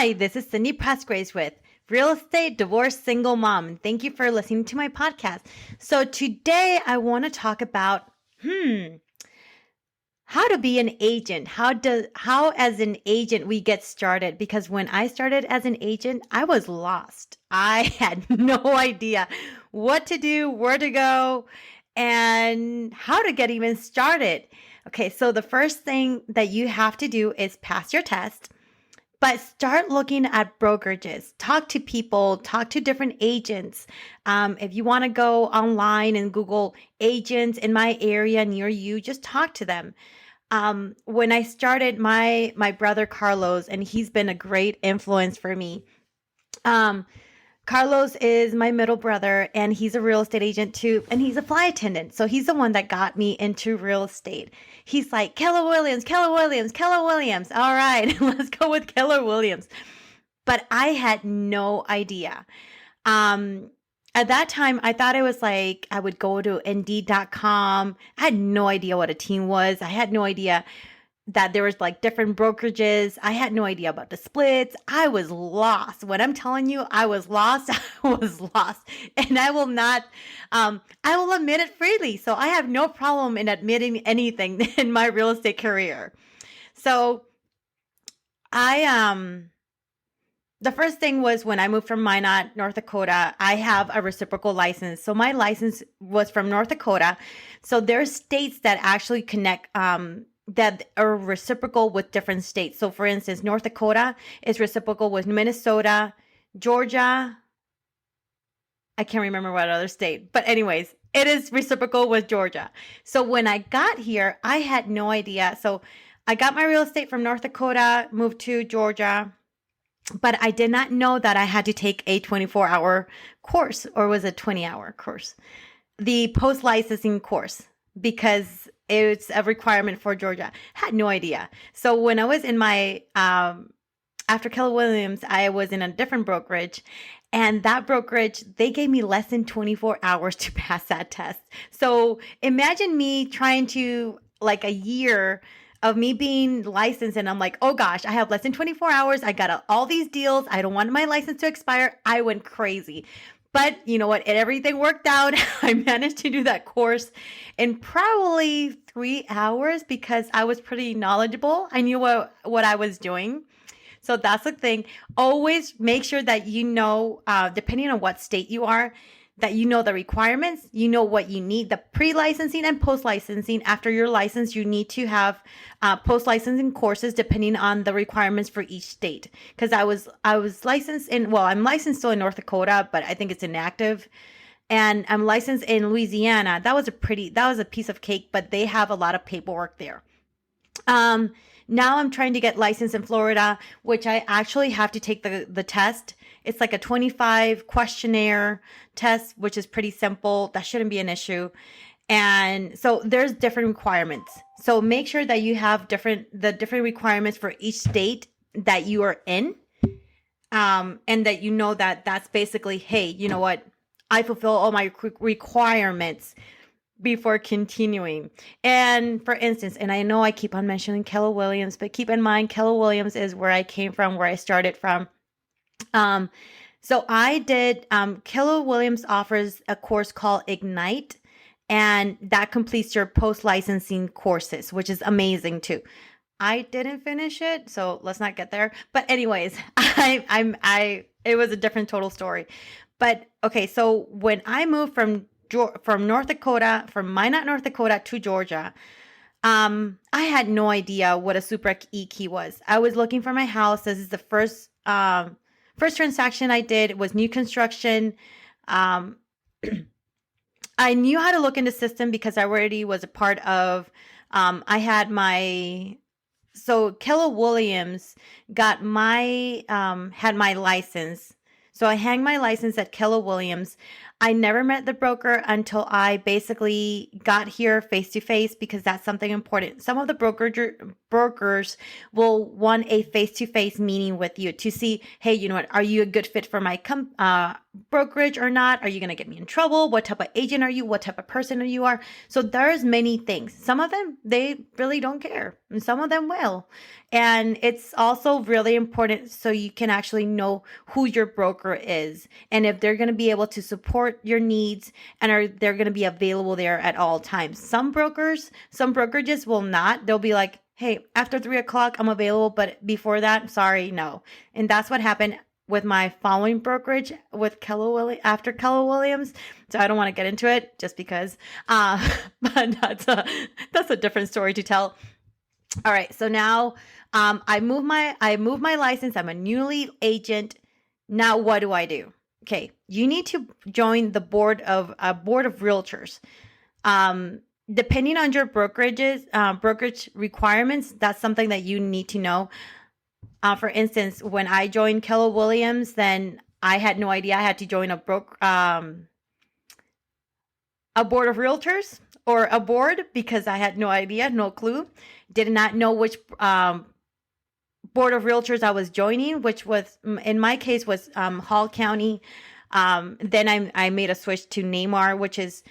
Hi, this is Cindy Pressgrace with Real Estate Divorced Single Mom. And thank you for listening to my podcast. So today I want to talk about how to be an agent. How as an agent we get started, because when I started as an agent, I was lost. I had no idea what to do, where to go, and how to get even started. Okay, so the first thing that you have to do is pass your test. But start looking at brokerages, talk to people, talk to different agents. If you want to go online and Google agents in my area near you, just talk to them. When I started, my brother Carlos, and he's been a great influence for me. Um, Carlos is my middle brother, and he's a real estate agent too, and he's a flight attendant. So he's the one that got me into real estate. He's like, Keller Williams, Keller Williams, Keller Williams. All right, let's go with Keller Williams. But I had no idea. At that time, I thought it was like I would go to Indeed.com. I had no idea what a team was. I had no idea that there was like different brokerages. I had no idea about the splits. I was lost. When I'm telling you I was lost, I was lost. And I will not, I will admit it freely. So I have no problem in admitting anything in my real estate career. So the first thing was when I moved from Minot, North Dakota, I have a reciprocal license. So my license was from North Dakota. So there's states that actually connect, that are reciprocal with different states. So for instance, North Dakota is reciprocal with Minnesota, Georgia. I can't remember what other state, but anyways, it is reciprocal with Georgia. So when I got here, I had no idea. So I got my real estate from North Dakota, moved to Georgia, but I did not know that I had to take a 24-hour course, or was it 20-hour course, the post-licensing course, because it's a requirement for Georgia. Had no idea. So when I was in my, after Keller Williams, I was in a different brokerage, and that brokerage, they gave me less than 24 hours to pass that test. So imagine me trying to, like, a year of me being licensed, and I'm like, oh gosh, I have less than 24 hours. I got all these deals. I don't want my license to expire. I went crazy. But you know what? Everything worked out. I managed to do that course in probably 3 hours because I was pretty knowledgeable. I knew what I was doing. So that's the thing. Always make sure that you know, depending on what state you are, that you know the requirements, you know what you need, the pre-licensing and post-licensing. After your license, you need to have post-licensing courses depending on the requirements for each state. Because I was licensed in, well, I'm licensed still in North Dakota, but I think it's inactive. And I'm licensed in Louisiana. That was a piece of cake, but they have a lot of paperwork there. Now I'm trying to get licensed in Florida, which I actually have to take the test. It's like a 25 questionnaire test, which is pretty simple. That shouldn't be an issue. And so there's different requirements. So make sure that you have the different requirements for each state that you are in. And that you know that that's basically, hey, you know what? I fulfill all my requirements before continuing. And for instance, and I know I keep on mentioning Keller Williams, but keep in mind, Keller Williams is where I came from, where I started from. So I did, Keller Williams offers a course called Ignite, and that completes your post-licensing courses, which is amazing too. I didn't finish it, so let's not get there. But anyways, it was a different total story. But okay, so when I moved from North Dakota, from Minot, North Dakota to Georgia, I had no idea what a Super E key was. I was looking for my house. This is the first transaction I did. It was new construction. I knew how to look in the system because I already was a part of, so Keller Williams had my license. So I hang my license at Keller Williams. I never met the broker until I basically got here face to face because that's something important. Some of the brokers will want a face to face meeting with you to see, hey, you know what, are you a good fit for my brokerage or not? Are you going to get me in trouble? What type of agent are you? What type of person are you are? So there's many things. Some of them, they really don't care, and some of them will. And it's also really important so you can actually know who your broker is and if they're going to be able to support your needs and are they're going to be available there at all times. Some brokerages will not. They'll be like, hey, after 3 o'clock, I'm available, but before that, sorry, no. And that's what happened with my following brokerage with after Keller Williams. So I don't want to get into it just because, but that's a different story to tell. All right, so now I moved my license. I'm a newly agent. Now what do I do? Okay, you need to join the board of realtors. Depending on your brokerage requirements, that's something that you need to know. For instance, when I joined Keller Williams, then I had no idea I had to join a board of realtors or a board because I had no idea, no clue. Did not know which board of realtors I was joining, which was, in my case, was Hall County. Then I made a switch to NAMAR, which is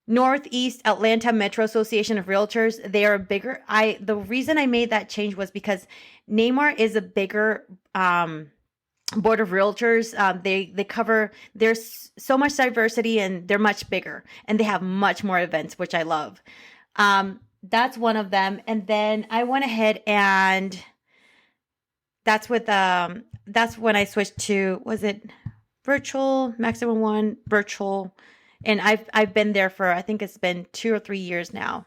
Northeast Atlanta Metro Association of Realtors. They are bigger. The reason I made that change was because NAMAR is a bigger board of realtors. They cover, there's so much diversity and they're much bigger and they have much more events, which I love. That's one of them. And then I went ahead and that's when I switched to, was it virtual, maximum one, virtual. And I've been there for, I think it's been 2 or 3 years now.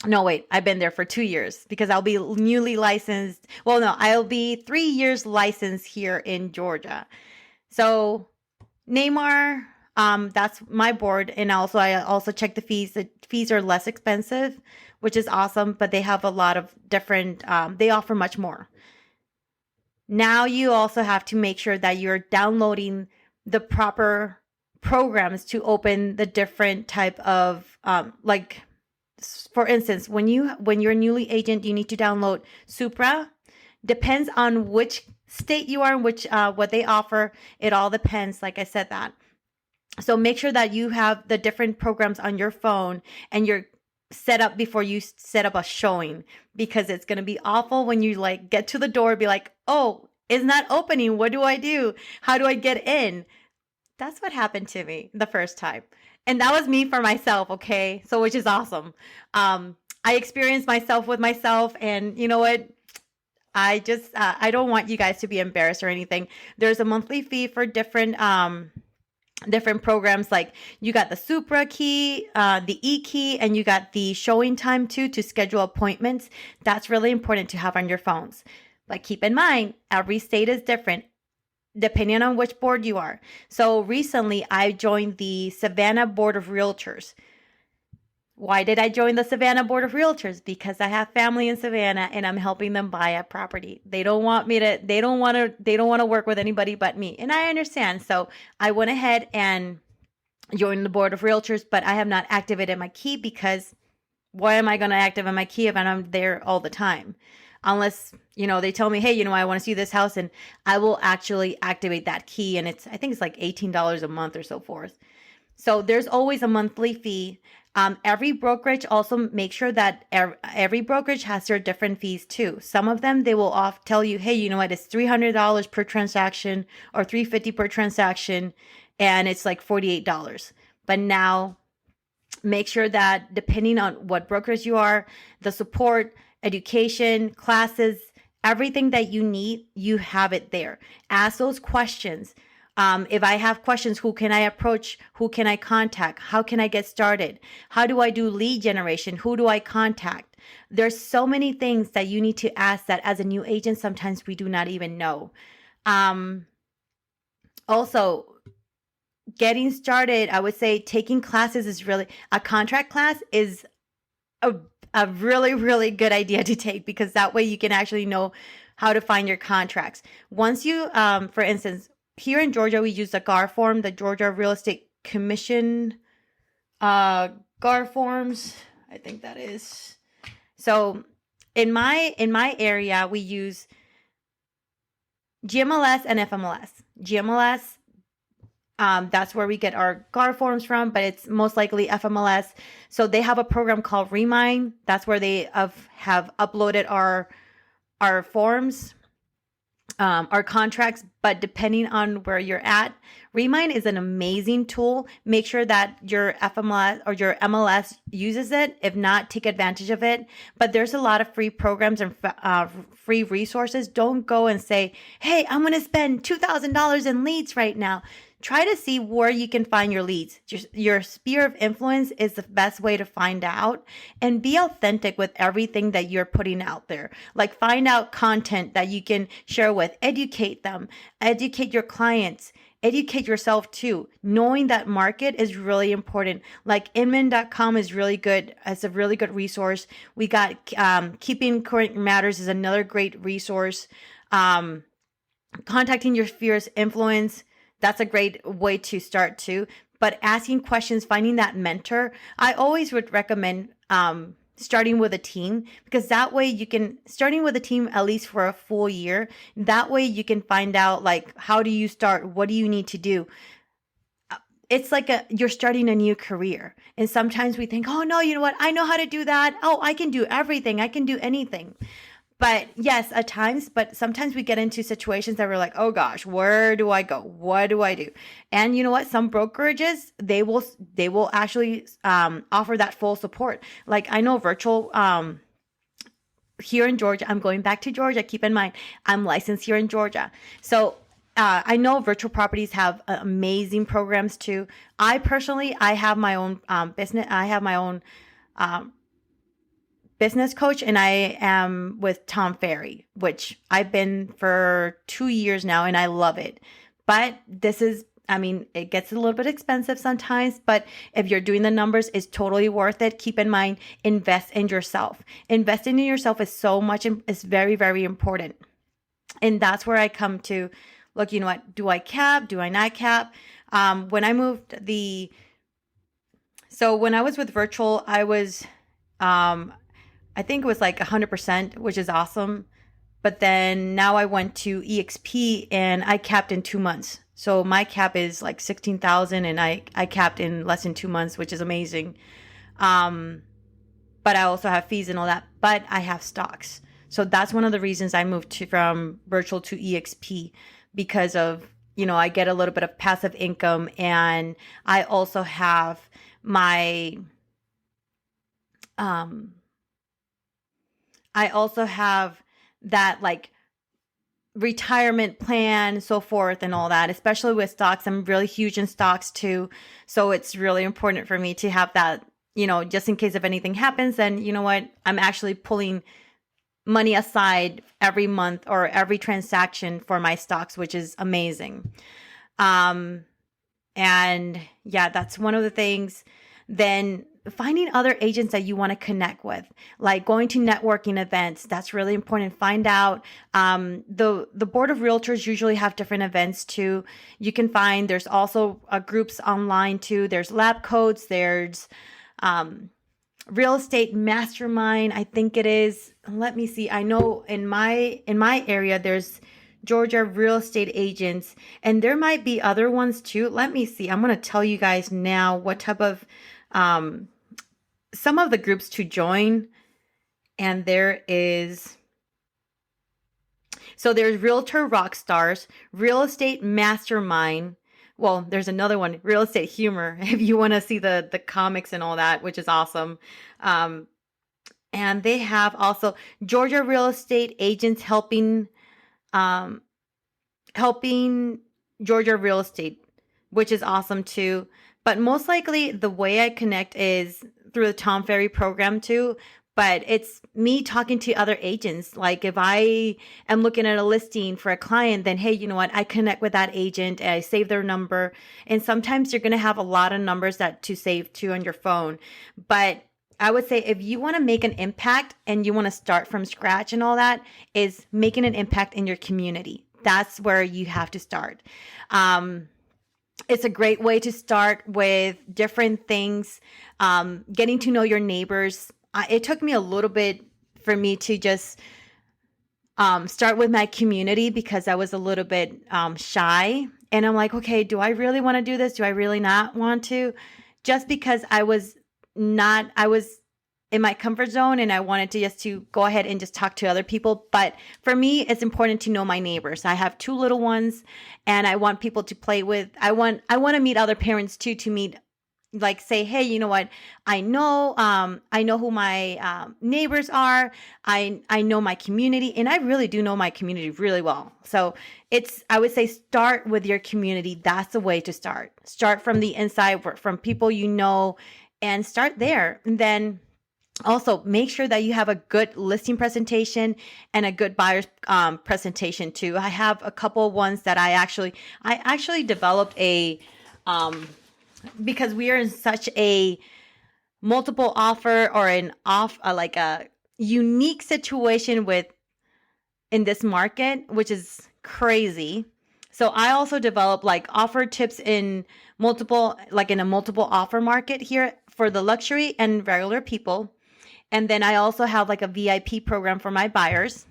No, wait, I've been there for 2 years because I'll be newly licensed. Well, no, I'll be 3 years licensed here in Georgia. So NAMAR, that's my board. And I also check the fees. The fees are less expensive, which is awesome, but they have a lot of different, they offer much more. Now you also have to make sure that you're downloading the proper programs to open the different type of, like, for instance, when you're a newly agent, you need to download Supra. Depends on which state you are and which what they offer. It all depends. Like I said that. So make sure that you have the different programs on your phone and you're set up before you set up a showing, because it's going to be awful when you like get to the door, be like, oh, it's not opening. What do I do? How do I get in? That's what happened to me the first time. And that was me for myself, okay? So, which is awesome. I experienced myself with myself, and you know what? I just, I don't want you guys to be embarrassed or anything. There's a monthly fee for different programs. Like you got the Supra key, the E key, and you got the showing time too to schedule appointments. That's really important to have on your phones. But keep in mind, every state is different, depending on which board you are. So recently I joined the Savannah Board of Realtors. Why did I join the Savannah Board of Realtors? Because I have family in Savannah and I'm helping them buy a property. They don't want to work with anybody but me. And I understand. So I went ahead and joined the Board of Realtors, but I have not activated my key because why am I going to activate my key if I'm there all the time? Unless, they tell me, hey, I want to see this house, and I will actually activate that key. And I think it's like $18 a month or so forth. So there's always a monthly fee. Every brokerage also make sure that every brokerage has their different fees too. Some of them, they will tell you, hey, you know what, it's $300 per transaction or $350 per transaction. And it's like $48. But now make sure that depending on what brokers you are, the support, education, classes, everything that you need, you have it there. Ask those questions. If I have questions, who can I approach? Who can I contact? How can I get started? How do I do lead generation? Who do I contact? There's so many things that you need to ask that as a new agent, sometimes we do not even know. Also, getting started, I would say taking classes is really, a contract class is a really, really good idea to take, because that way you can actually know how to find your contracts. Once you, for instance, here in Georgia, we use the GAR form, the Georgia Real Estate commission GAR forms. I think that is. So in my area, we use GMLS and FMLS. GMLS, that's where we get our GAR forms from, but it's most likely FMLS. So they have a program called Remind. That's where they have uploaded our forms, our contracts. But depending on where you're at, Remind is an amazing tool. Make sure that your FMLS or your MLS uses it. If not, take advantage of it. But there's a lot of free programs and free resources. Don't go and say, hey, I'm going to spend $2,000 in leads right now. Try to see where you can find your leads. Your sphere of influence is the best way to find out, and be authentic with everything that you're putting out there. Like, find out content that you can share with, educate them, educate your clients, educate yourself too. Knowing that market is really important. Like inman.com is really good. It's a really good resource. We got Keeping Current Matters is another great resource. Contacting your sphere's influence, that's a great way to start too. But asking questions, finding that mentor, I always would recommend starting with a team, because that way starting with a team at least for a full year. That way you can find out, like, how do you start? What do you need to do? It's like you're starting a new career. And sometimes we think, oh no, you know what? I know how to do that. Oh, I can do everything. I can do anything. But yes, at times, but sometimes we get into situations that we're like, oh gosh, where do I go? What do I do? And you know what? Some brokerages, they will actually offer that full support. Like, I know Virtual here in Georgia. I'm going back to Georgia. Keep in mind, I'm licensed here in Georgia. So I know Virtual Properties have amazing programs too. I have my own business. I have my own business coach, and I am with Tom Ferry, which I've been for 2 years now, and I love it. But it gets a little bit expensive sometimes, but if you're doing the numbers, it's totally worth it. Keep in mind, invest in yourself. Investing in yourself is very, very important. And that's where I come to look, you know what, do I cap? Do I not cap? When I was with Virtual, I was, I think it was like 100%, which is awesome. But then now I went to EXP and I capped in 2 months. So my cap is like 16,000, and I capped in less than 2 months, which is amazing. But I also have fees and all that, but I have stocks. So that's one of the reasons I moved from Virtual to EXP, because of, I get a little bit of passive income, and I also have my, that like retirement plan, so forth and all that, especially with stocks. I'm really huge in stocks too. So it's really important for me to have that, just in case if anything happens, then you know what, I'm actually pulling money aside every month or every transaction for my stocks, which is amazing. And yeah, that's one of the things. Then finding other agents that you want to connect with, like going to networking events. That's really important. Find out, the board of realtors usually have different events too. You can find, there's also groups online too. There's lab coats. There's, real estate mastermind. I think it is. Let me see. I know in my area, there's Georgia real estate agents, and there might be other ones too. Let me see. I'm going to tell you guys now what type of, some of the groups to join. And there's Realtor Rockstars, Real Estate Mastermind. Well, there's another one, Real Estate Humor, if you want to see the comics and all that, which is awesome. And they have also Georgia Real Estate Agents helping Georgia Real Estate, which is awesome too. But most likely the way I connect is through the Tom Ferry program too. But it's me talking to other agents. Like if I am looking at a listing for a client, then hey, you know what? I connect with that agent and I save their number. And sometimes you're going to have a lot of numbers to save too on your phone. But I would say if you want to make an impact and you want to start from scratch and all that, is making an impact in your community. That's where you have to start. It's a great way to start with different things, getting to know your neighbors. It took me a little bit for me to just start with my community because I was a little bit shy. And I'm like, okay, do I really want to do this? Do I really not want to? Just because I was in my comfort zone and I wanted to just to go ahead and just talk to other people. But for me, it's important to know my neighbors. I have two little ones and I want people to play with. I want to meet other parents too, to meet, like, say, hey, you know what, I know who my neighbors are. I know my community, and I really do know my community really well. So I would say, start with your community. That's the way to start from the inside, from people you know, and start there. And then also make sure that you have a good listing presentation and a good buyer's presentation too. I have a couple ones that I actually developed a because we are in such a multiple offer, or like a unique situation with in this market, which is crazy. So I also develop like offer tips in a multiple offer market here for the luxury and regular people. And then I also have like a VIP program for my buyers.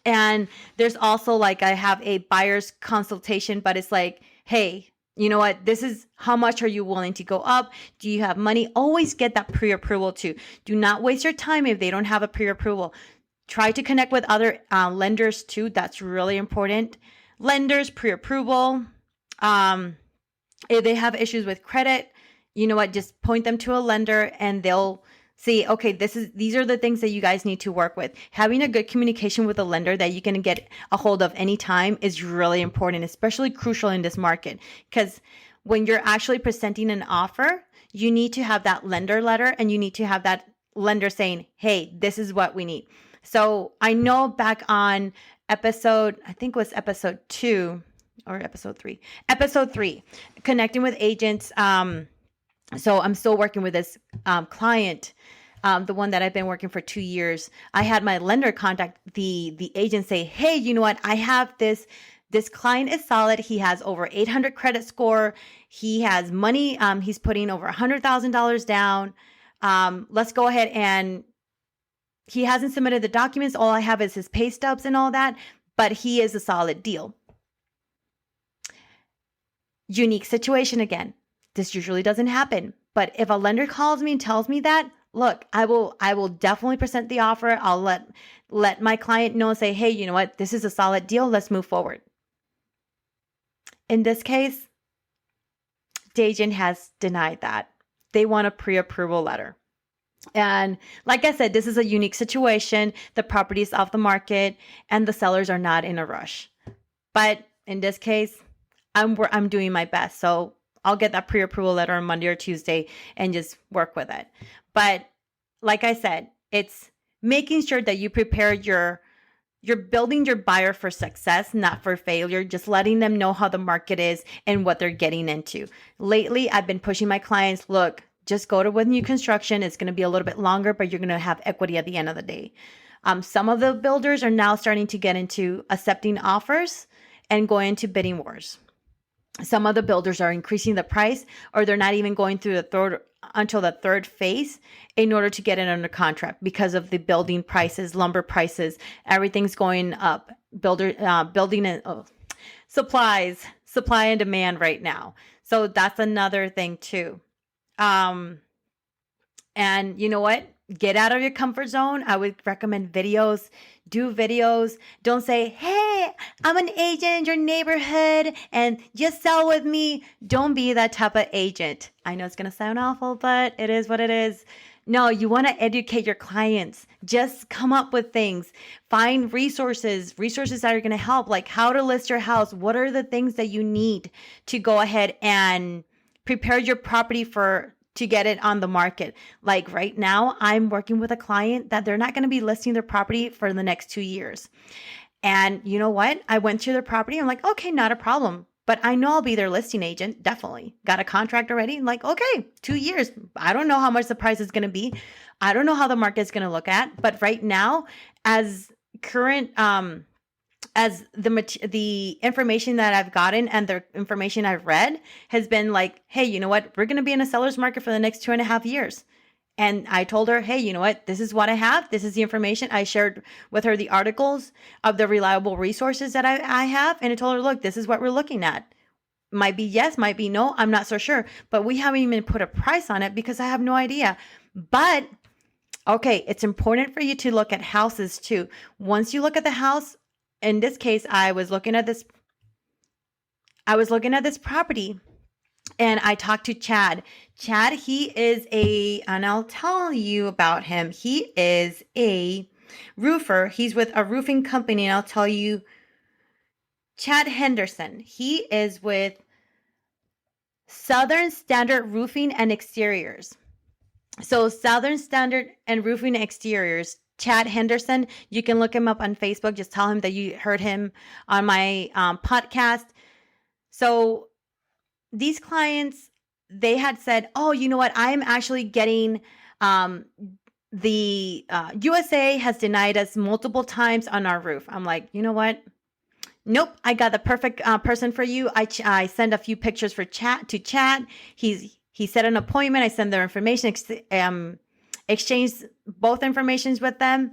And there's also like, I have a buyer's consultation, but it's like, hey, you know what? This is how much are you willing to go up? Do you have money? Always get that pre-approval too. Do not waste your time if they don't have a pre-approval. Try to connect with other lenders too. That's really important. Lenders, pre-approval. If they have issues with credit, you know what? Just point them to a lender and they'll see, okay, these are the things that you guys need to work with. Having a good communication with a lender that you can get a hold of anytime is really important, especially crucial in this market. Because when you're actually presenting an offer, you need to have that lender letter and you need to have that lender saying, hey, this is what we need. So I know back on I think it was episode 2 or episode 3, connecting with agents. So I'm still working with this client, the one that I've been working for 2 years. I had my lender contact the agent, say, hey, you know what? I have this client is solid. He has over 800 credit score. He has money. He's putting over $100,000 down. Let's go ahead, and he hasn't submitted the documents. All I have is his pay stubs and all that, but he is a solid deal. Unique situation again. This usually doesn't happen. But if a lender calls me and tells me that, look, I will definitely present the offer. I'll let my client know and say, hey, you know what? This is a solid deal. Let's move forward. In this case, the agent has denied that. They want a pre-approval letter. And like I said, this is a unique situation. The property is off the market and the sellers are not in a rush. But in this case, I'm doing my best. So I'll get that pre-approval letter on Monday or Tuesday and just work with it. But like I said, it's making sure that you prepare you're building your buyer for success, not for failure. Just letting them know how the market is and what they're getting into. Lately, I've been pushing my clients, look, just go to with new construction. It's going to be a little bit longer, but you're going to have equity at the end of the day. Some of the builders are now starting to get into accepting offers and going into bidding wars. Some of the builders are increasing the price, or they're not even going through until the third phase in order to get it under contract because of the building prices, lumber prices, everything's going up. Building and supply and demand right now. So that's another thing too. And you know what? Get out of your comfort zone. I would recommend videos. Do videos. Don't say, hey, I'm an agent in your neighborhood and just sell with me. Don't be that type of agent. I know it's going to sound awful, but it is what it is. No, you want to educate your clients. Just come up with things. Find resources that are going to help, like how to list your house. What are the things that you need to go ahead and prepare your property to get it on the market. Like right now, I'm working with a client that they're not going to be listing their property for the next 2 years. And you know what? I went through their property. I'm like, okay, not a problem. But I know I'll be their listing agent. Definitely. Got a contract already. I'm like, okay, 2 years. I don't know how much the price is going to be. I don't know how the market is going to look at. But right now, as current as the information that I've gotten and the information I've read has been like, hey, you know what? We're going to be in a seller's market for the next 2.5 years. And I told her, hey, you know what? This is what I have. This is the information. I shared with her the articles of the reliable resources that I have. And I told her, look, this is what we're looking at. Might be yes, might be no. I'm not so sure. But we haven't even put a price on it because I have no idea. But okay, it's important for you to look at houses too. Once you look at the house, in this case, I was looking at this property and I talked to Chad. Chad, and I'll tell you about him. He is a roofer. He's with a roofing company, and I'll tell you, Chad Henderson. He is with Southern Standard Roofing and Exteriors. So Southern Standard and Roofing Exteriors, Chad Henderson, you can look him up on Facebook. Just tell him that you heard him on my podcast. So these clients, they had said, oh, you know what? I'm actually getting the USA has denied us multiple times on our roof. I'm like, you know what? Nope, I got the perfect person for you. I send a few pictures to Chad. He set an appointment. I send their information, exchange both informations with them.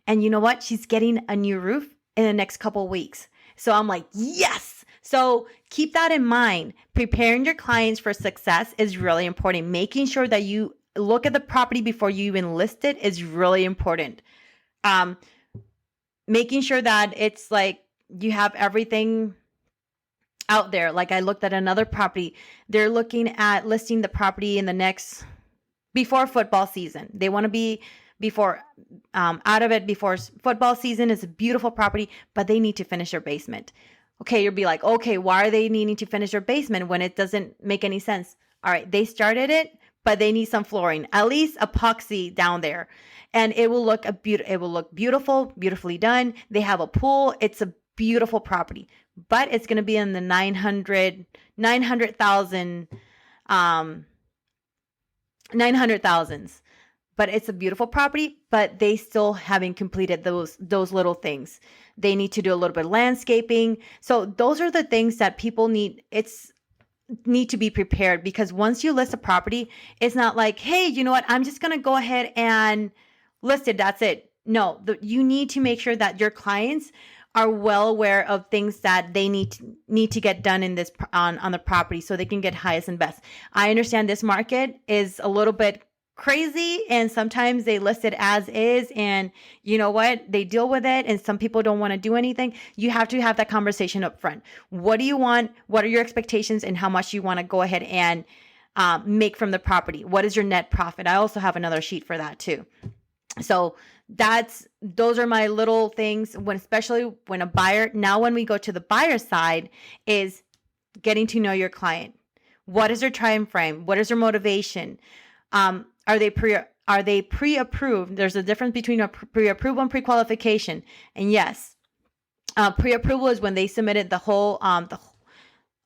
And you know what? She's getting a new roof in the next couple of weeks. So I'm like, yes. So keep that in mind. Preparing your clients for success is really important. Making sure that you look at the property before you even list it is really important. Making sure that it's like you have everything out there. Like I looked at another property. They're looking at listing the property in the next, before football season. They want to be out of it before football season. It's a beautiful property, but they need to finish their basement. Okay, you'll be like, okay, why are they needing to finish their basement when it doesn't make any sense? All right, they started it, but they need some flooring, at least epoxy down there. And it will look beautiful, beautifully done. They have a pool. It's a beautiful property, but it's going to be in the 900,000s. But it's a beautiful property, but they still haven't completed those little things. They need to do a little bit of landscaping. So those are the things that people need to be prepared, because once you list a property, it's not like, hey, you know what? I'm just going to go ahead and list it. That's it. No, you need to make sure that your clients are well aware of things that they need to get done in this on the property so they can get highest and best. I understand this market is a little bit crazy, and sometimes they list it as is, and you know what? They deal with it, and some people don't want to do anything. You have to have that conversation up front. What do you want? What are your expectations, and how much you want to go ahead and make from the property? What is your net profit? I also have another sheet for that too. So those are my little things especially when a buyer, now when we go to the buyer side, is getting to know your client. What is their time frame? What is their motivation? Are they pre-approved? There's a difference between a pre-approval and pre-qualification. And yes, pre-approval is when they submitted the whole,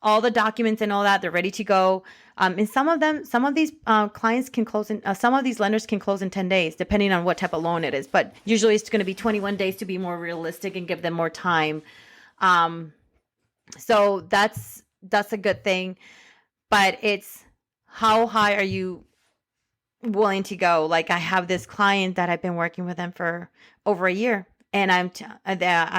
all the documents and all that. They're ready to go. And some of these clients can close some of these lenders can close in 10 days, depending on what type of loan it is. But usually it's going to be 21 days to be more realistic and give them more time. So that's a good thing. But it's how high are you willing to go? Like I have this client that I've been working with them for over a year, and I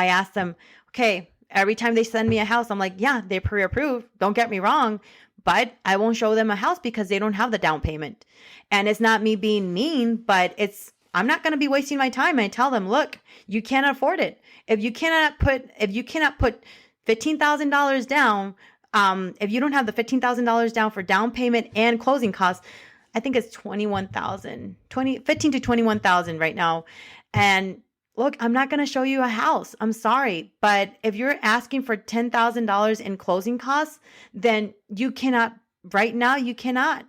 asked them, okay, every time they send me a house, I'm like, yeah, they're pre-approved. Don't get me wrong, but I won't show them a house because they don't have the down payment. And it's not me being mean, but I'm not going to be wasting my time. I tell them, look, you can't afford it. If you cannot put $15,000 down, if you don't have the $15,000 down for down payment and closing costs, I think it's $15,000 to $21,000 right now. And look, I'm not going to show you a house. I'm sorry. But if you're asking for $10,000 in closing costs, then you cannot, right now, you cannot.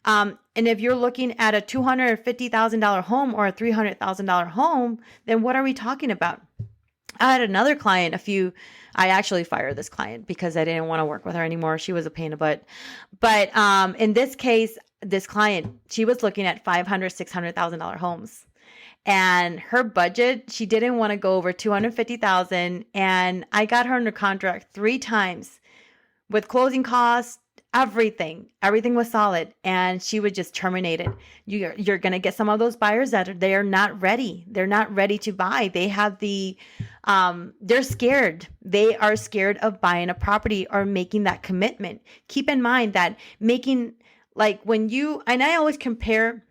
And if you're looking at a $250,000 home or a $300,000 home, then what are we talking about? I had another client, I actually fired this client because I didn't want to work with her anymore. She was a pain in the butt. But in this case, this client, she was looking at $500,000, $600,000 homes. and her budget, she didn't want to go over 250,000, and I got her under contract 3 times with closing costs, everything was solid, and she was just terminated. You're going to get some of those buyers that they are not ready. They're not ready to buy. They have they're scared. They are scared of buying a property or making that commitment. Keep in mind that making, like, and I always compare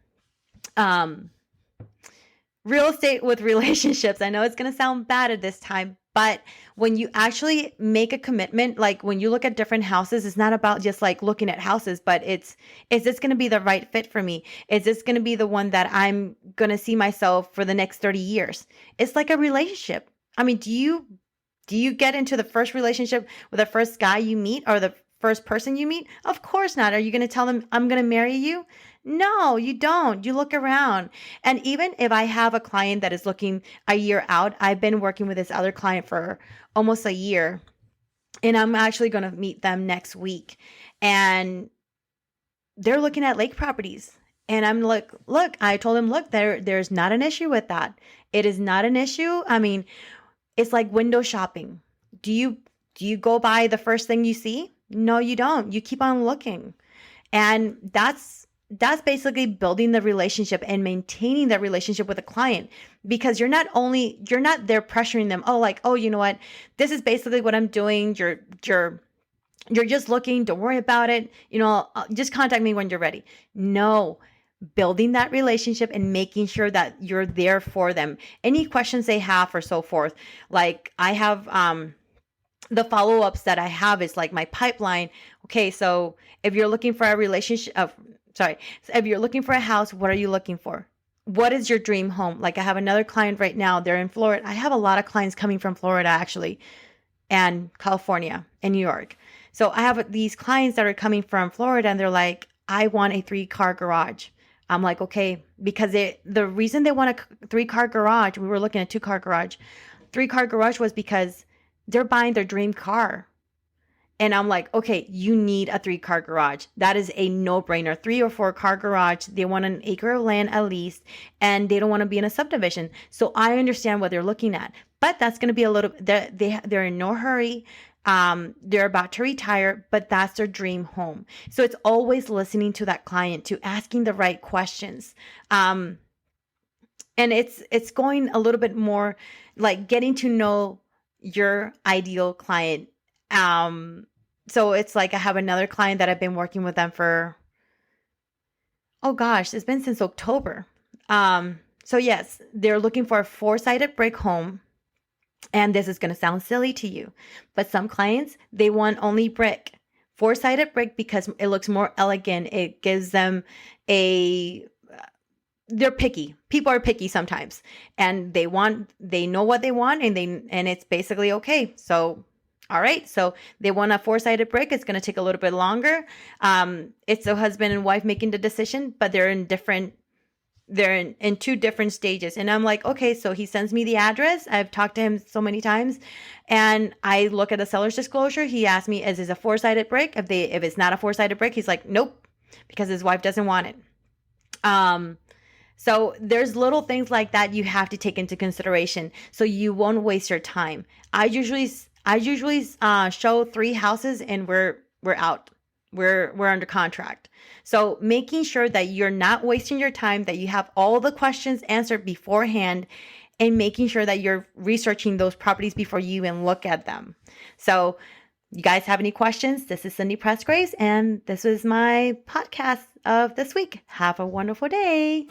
real estate with relationships. I know it's going to sound bad at this time, but when you actually make a commitment, like when you look at different houses, it's not about just like looking at houses, but is this going to be the right fit for me? Is this going to be the one that I'm going to see myself for the next 30 years? It's like a relationship. I mean, do you get into the first relationship with the first guy you meet or the first person you meet? Of course not. Are you going to tell them, I'm going to marry you? No, you don't. You look around. And even if I have a client that is looking a year out, I've been working with this other client for almost a year, and I'm actually going to meet them next week. And they're looking at lake properties. And I'm like, look, I told him, look, there's not an issue with that. It is not an issue. I mean, it's like window shopping. Do you go buy the first thing you see? No, you don't. You keep on looking. And that's basically building the relationship and maintaining that relationship with a client, because you're not there pressuring them. Oh, like, oh, you know what? This is basically what I'm doing. You're just looking. Don't worry about it. Just contact me when you're ready. No, building that relationship and making sure that you're there for them. Any questions they have or so forth. Like I have, the follow-ups that I have is like my pipeline. Okay. So if you're looking for a relationship if you're looking for a house, what are you looking for? What is your dream home? Like I have another client right now. They're in Florida. I have a lot of clients coming from Florida actually, and California and New York. So I have these clients that are coming from Florida, and they're like, I want a 3-car garage. I'm like, okay, because the reason they want a 3-car garage, we were looking at 2-car garage. 3-car garage was because they're buying their dream car. And I'm like, okay, you need a 3-car garage. That is a no-brainer. 3 or 4-car garage. They want an acre of land at least, and they don't want to be in a subdivision. So I understand what they're looking at, but that's going to be a little. They're in no hurry. They're about to retire, but that's their dream home. So it's always listening to that client, to asking the right questions. And it's going a little bit more like getting to know your ideal client. So it's like I have another client that I've been working with them for, oh gosh, it's been since October. So yes, they're looking for a 4-sided brick home. And this is going to sound silly to you, but some clients, they want only brick, 4-sided brick, because it looks more elegant. It gives them they're picky. People are picky sometimes, and they know what they want, and it's basically okay. So all right. So they want a 4-sided brick. It's going to take a little bit longer. It's a husband and wife making the decision, but they're in 2 different stages. And I'm like, okay, so he sends me the address. I've talked to him so many times, and I look at the seller's disclosure. He asked me, is this a 4-sided brick? If it's not a 4-sided brick, he's like, nope, because his wife doesn't want it. So there's little things like that you have to take into consideration so you won't waste your time. I usually show 3 houses and we're out. We're under contract. So making sure that you're not wasting your time, that you have all the questions answered beforehand, and making sure that you're researching those properties before you even look at them. So you guys have any questions? This is Cindy Pressgrace, and this is my podcast of this week. Have a wonderful day.